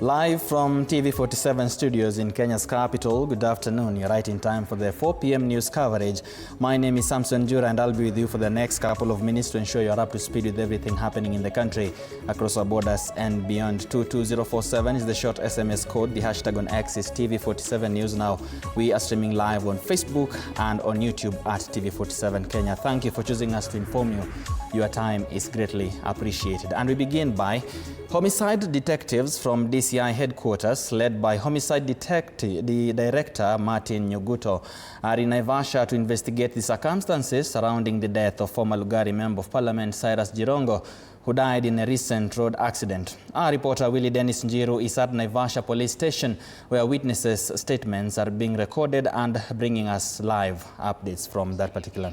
Live from TV47 studios in Kenya's capital, good afternoon. You're right in time for the 4 p.m. news coverage. My name is Samson, Jura, and I'll be with you for the next couple of minutes to ensure you're up to speed with everything happening in the country, across our borders and beyond. 22047 is the short SMS code. The hashtag on X is TV47 News Now. We are streaming live on Facebook and on YouTube at TV47 Kenya. Thank you for choosing us to inform you. Your time is greatly appreciated. And we begin by homicide detectives from DCI headquarters, led by Homicide the Director Martin Nyuguto, are in Naivasha to investigate the circumstances surrounding the death of former Lugari Member of Parliament Cyrus Jirongo, who died in a recent road accident. Our reporter Willie Dennis Njiru is at Naivasha Police Station, where witnesses' statements are being recorded and bringing us live updates from that particular.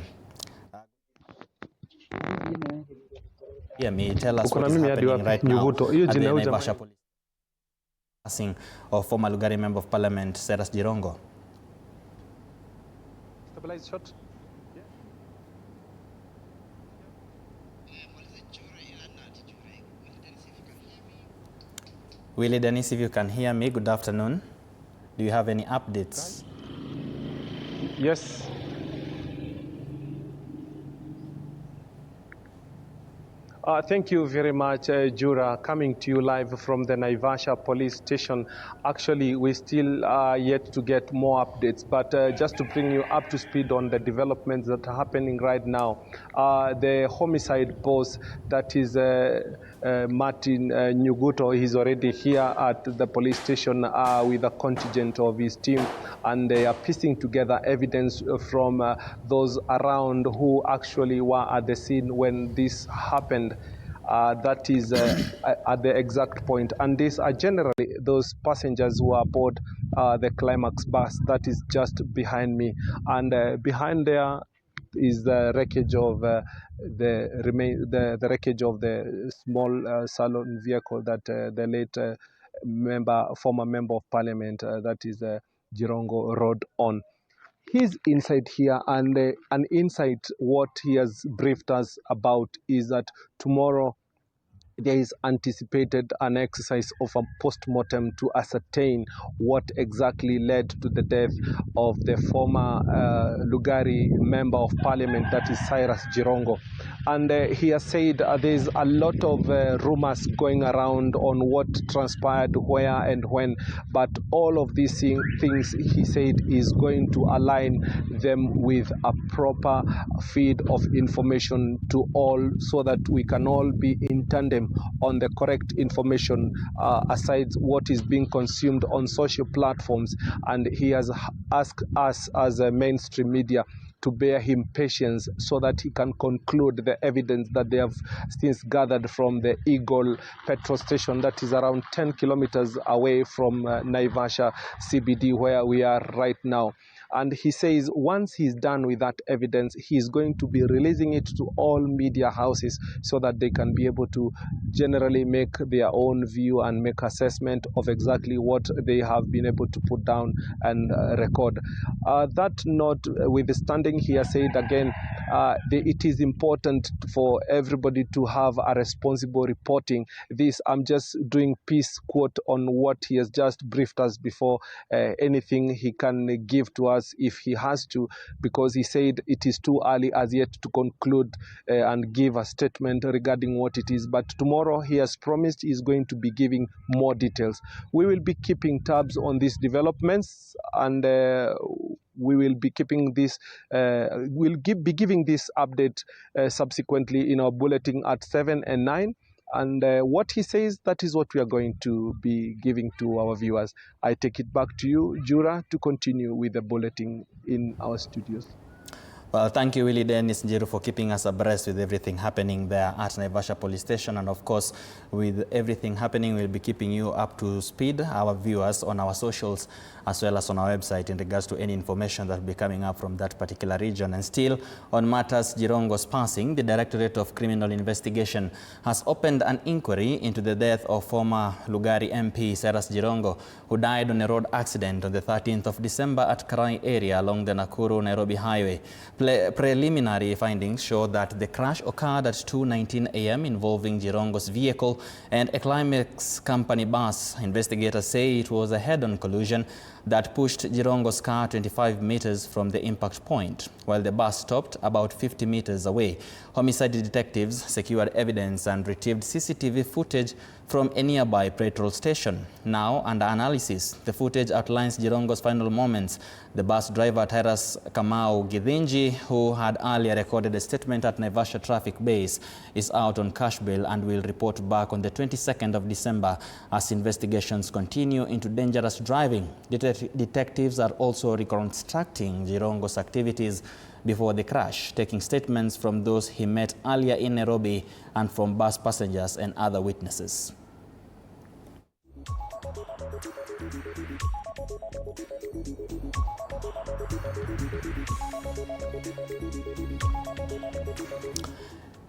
Tell us what is happening right now at the Naivasha Police. Passing of former Lugari Member of Parliament Cyrus Jirongo. Stabilize shot. Willie Dennis, if you can hear me, good afternoon. Do you have any updates? Yes. Thank you very much, Jura. Coming to you live from the Naivasha Police Station. Actually, we still are yet to get more updates, but just to bring you up to speed on the developments that are happening right now, the homicide boss, that is Martin Nyuguto, he's already here at the police station with a contingent of his team, and they are piecing together evidence from those around who actually were at the scene when this happened. That is at the exact point. And these are generally those passengers who are aboard the Climax bus that is just behind me. And behind there is the wreckage of the wreckage of the small salon vehicle that the late former member of parliament, that is Jirongo, rode on. He's inside here, and an insight what he has briefed us about is that tomorrow there is anticipated an exercise of a post-mortem to ascertain what exactly led to the death of the former Lugari Member of Parliament, that is Cyrus Jirongo. And he has said there's a lot of rumors going around on what transpired where and when, but all of these things, he said, is going to align them with a proper feed of information to all, so that we can all be in tandem on the correct information aside what is being consumed on social platforms. And he has asked us as a mainstream media to bear him patience so that he can conclude the evidence that they have since gathered from the Eagle petrol station that is around 10 kilometers away from Naivasha CBD, where we are right now. And he says once he's done with that evidence, he's going to be releasing it to all media houses so that they can be able to generally make their own view and make assessment of exactly what they have been able to put down and record. That notwithstanding, he has said again, it is important for everybody to have a responsible reporting. This, I'm just doing piece quote on what he has just briefed us before anything he can give to us if he has to, because he said it is too early as yet to conclude and give a statement regarding what it is. But tomorrow he has promised he's going to be giving more details. We will be keeping tabs on these developments, and we will be keeping this, be giving this update subsequently in our bulletin at 7 and 9. And what he says, that is what we are going to be giving to our viewers. I take it back to you, Jura, to continue with the bulletin in our studios. Well, thank you, Willie Dennis Njiru, for keeping us abreast with everything happening there at Naivasha Police Station. And of course, with everything happening, we'll be keeping you up to speed, our viewers, on our socials, as well as on our website in regards to any information that will be coming up from that particular region. And still, on matters Jirongo's passing, the Directorate of Criminal Investigation has opened an inquiry into the death of former Lugari MP Cyrus Jirongo, who died on a road accident on the 13th of December at Karai area along the Nakuru-Nairobi highway. Preliminary findings show that the crash occurred at 2:19 a.m. involving Jirongo's vehicle and a Climax company bus. Investigators say it was a head-on collision that pushed Jirongo's car 25 meters from the impact point, while the bus stopped about 50 meters away. Homicide detectives secured evidence and retrieved CCTV footage from a nearby petrol station. Now, under analysis, the footage outlines Jirongo's final moments. The bus driver, Tyrus Kamau Githinji, who had earlier recorded a statement at Naivasha traffic base, is out on cash bail and will report back on the 22nd of December as investigations continue into dangerous driving. Detectives are also reconstructing Jirongo's activities before the crash, taking statements from those he met earlier in Nairobi and from bus passengers and other witnesses.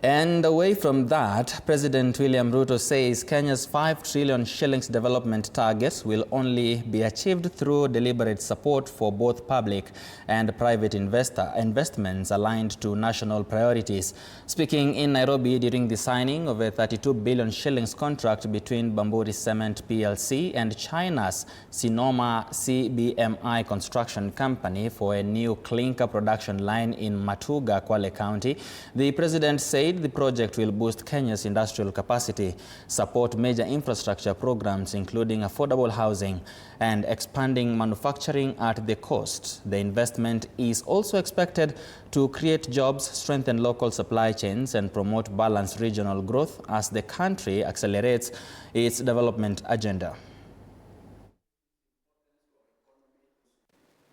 And away from that, President William Ruto says Kenya's 5 trillion shillings development target will only be achieved through deliberate support for both public and private investments aligned to national priorities. Speaking in Nairobi during the signing of a 32 billion shillings contract between Bamburi Cement PLC and China's Sinoma CBMI construction company for a new clinker production line in Matuga, Kwale County, the president said the project will boost Kenya's industrial capacity, support major infrastructure programs including affordable housing, and expanding manufacturing at the coast. The investment is also expected to create jobs, strengthen local supply chains, and promote balanced regional growth as the country accelerates its development agenda.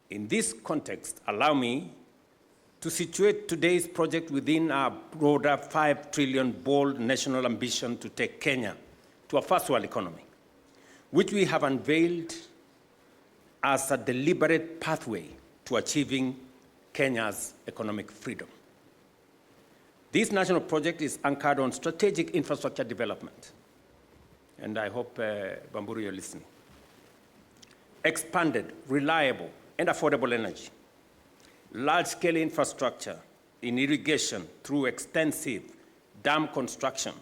In this context, allow me to situate today's project within our broader 5 trillion bold national ambition to take Kenya to a first world economy, which we have unveiled as a deliberate pathway to achieving Kenya's economic freedom. This national project is anchored on strategic infrastructure development, and I hope, Bamburi, you're listening. Expanded, reliable, and affordable energy, large-scale infrastructure in irrigation through extensive dam construction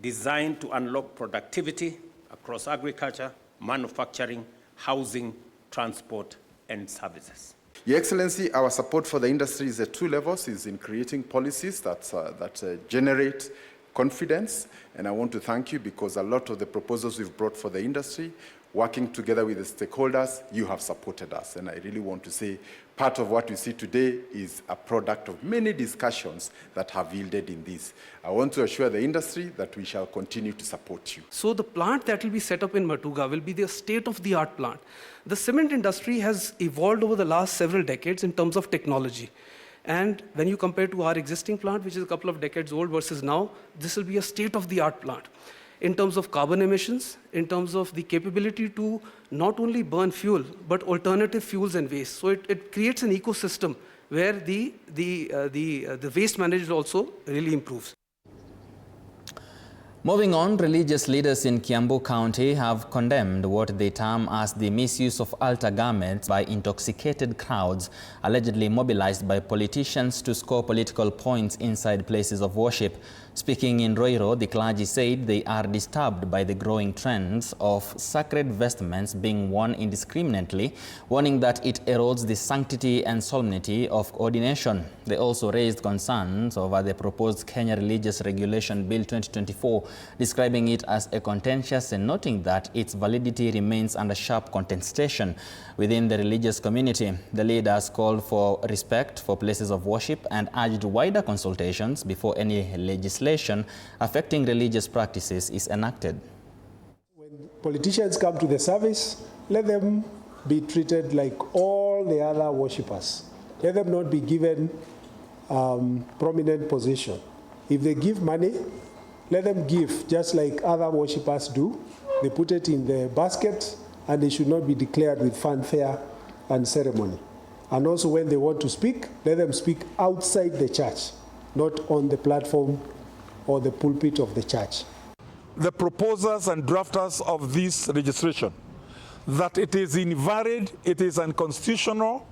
designed to unlock productivity across agriculture, manufacturing, housing, transport, and services. Your Excellency, our support for the industry is at 2 levels, is in creating policies that generate confidence, and I want to thank you because a lot of the proposals we've brought for the industry, working together with the stakeholders, you have supported us. And I really want to say part of what we see today is a product of many discussions that have yielded in this. I want to assure the industry that we shall continue to support you. So the plant that will be set up in Matuga will be the state-of-the-art plant. The cement industry has evolved over the last several decades in terms of technology. And when you compare to our existing plant, which is a couple of decades old versus now, this will be a state-of-the-art plant. In terms of carbon emissions, in terms of the capability to not only burn fuel, but alternative fuels and waste. So it creates an ecosystem where the waste management also really improves. Moving on, religious leaders in Kiambu County have condemned what they term as the misuse of altar garments by intoxicated crowds, allegedly mobilized by politicians to score political points inside places of worship. Speaking in Roiro, the clergy said they are disturbed by the growing trends of sacred vestments being worn indiscriminately, warning that it erodes the sanctity and solemnity of ordination. They also raised concerns over the proposed Kenya Religious Regulation Bill 2024, describing it as a contentious and noting that its validity remains under sharp contestation within the religious community. The leaders called for respect for places of worship and urged wider consultations before any legislation affecting religious practices is enacted. When politicians come to the service, let them be treated like all the other worshippers. Let them not be given prominent position. If they give money, let them give just like other worshippers do. They put it in the basket and they should not be declared with fanfare and ceremony. And also when they want to speak, let them speak outside the church, not on the platform or the pulpit of the church. The proposers and drafters of this registration, that it is invalid, it is unconstitutional,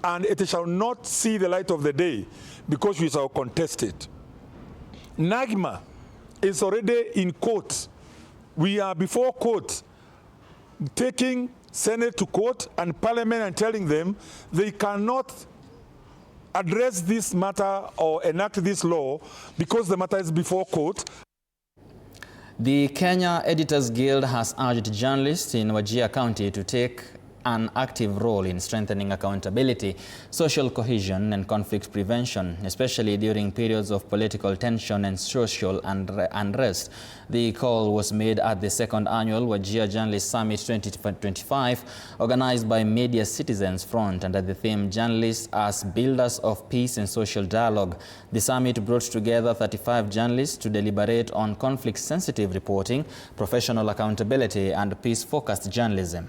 and it shall not see the light of the day because we shall contest it. NAGMA is already in court. We are before court, taking Senate to court and Parliament and telling them they cannot address this matter or enact this law because the matter is before court. The Kenya Editors Guild has urged journalists in Wajir County to take an active role in strengthening accountability, social cohesion and conflict prevention, especially during periods of political tension and social unrest. The call was made at the second annual Wajir Journalist Summit 2025, organized by Media Citizens Front under the theme Journalists as Builders of Peace and Social Dialogue. The summit brought together 35 journalists to deliberate on conflict-sensitive reporting, professional accountability and peace-focused journalism.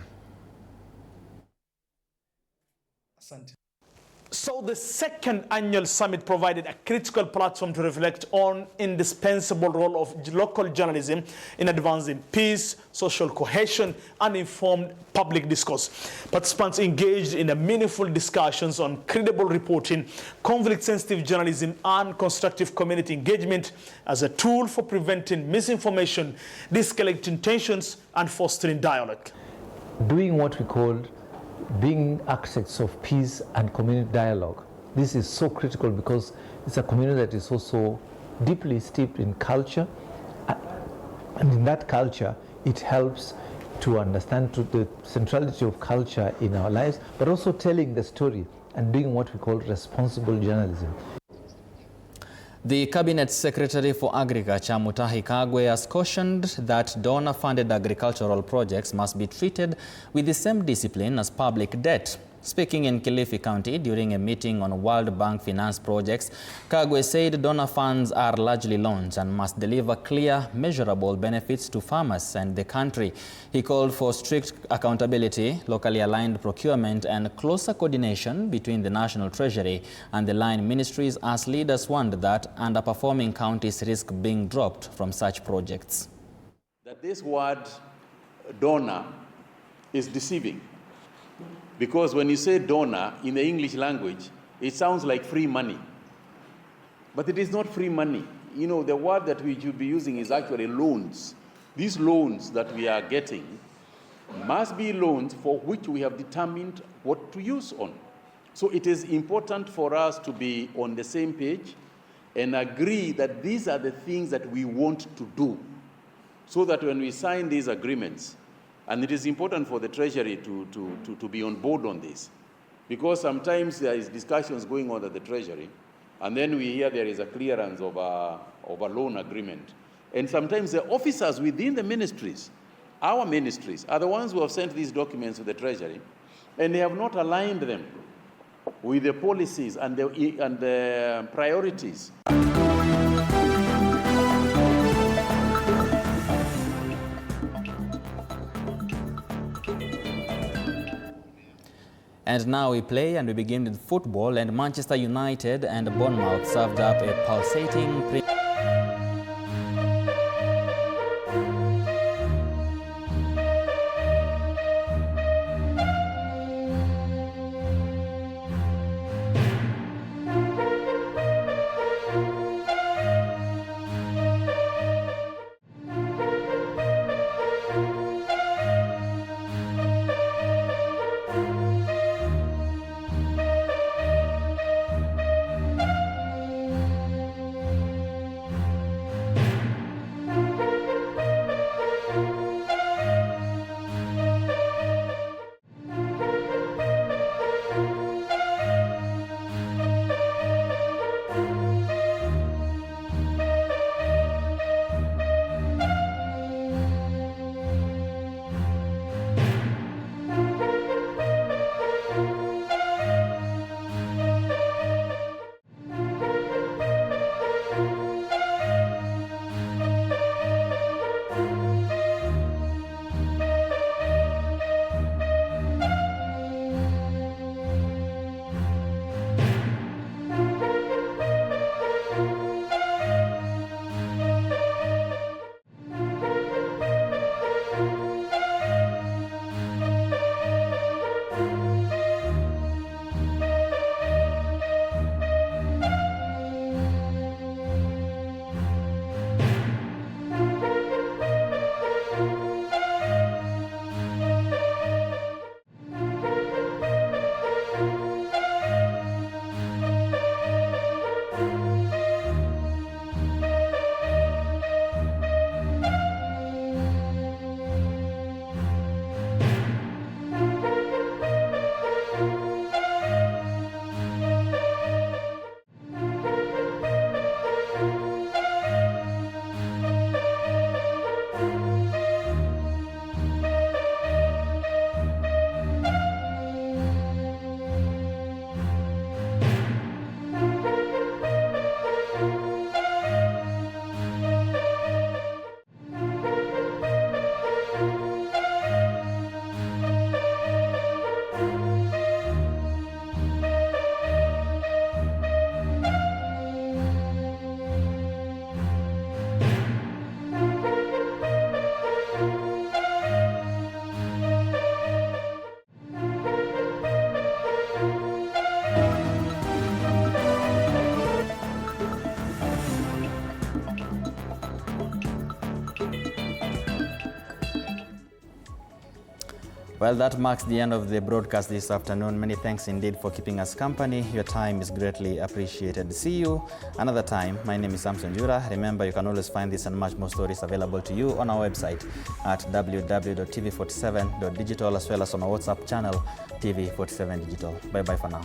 So the second annual summit provided a critical platform to reflect on indispensable role of local journalism in advancing peace, social cohesion, and informed public discourse. Participants engaged in a meaningful discussions on credible reporting, conflict-sensitive journalism, and constructive community engagement as a tool for preventing misinformation, de-escalating tensions, and fostering dialogue. Doing what we call being architects of peace and community dialogue. This is so critical because it's a community that is also deeply steeped in culture, and in that culture it helps to understand the centrality of culture in our lives, but also telling the story and doing what we call responsible journalism. The Cabinet Secretary for Agriculture, Mutahi Kagwe, has cautioned that donor-funded agricultural projects must be treated with the same discipline as public debt. Speaking in Kilifi County during a meeting on World Bank finance projects, Kagwe said donor funds are largely loans and must deliver clear, measurable benefits to farmers and the country. He called for strict accountability, locally aligned procurement, and closer coordination between the National Treasury and the line ministries as leaders warned that underperforming counties risk being dropped from such projects. That this word donor is deceiving. Because when you say donor in the English language, it sounds like free money. But it is not free money. You know, the word that we should be using is actually loans. These loans that we are getting must be loans for which we have determined what to use on. So it is important for us to be on the same page and agree that these are the things that we want to do, so that when we sign these agreements, and it is important for the Treasury to be on board on this, because sometimes there is discussions going on at the Treasury, and then we hear there is a clearance of a loan agreement. And sometimes the officers within the ministries, our ministries, are the ones who have sent these documents to the Treasury, and they have not aligned them with the policies and the priorities. And now we play, and we begin with football, and Manchester United and Bournemouth served up a pulsating Well, that marks the end of the broadcast this afternoon. Many thanks indeed for keeping us company. Your time is greatly appreciated. See you another time. My name is Samson Jura. Remember, you can always find this and much more stories available to you on our website at www.tv47.digital, as well as on our WhatsApp channel, TV47 Digital. Bye-bye for now.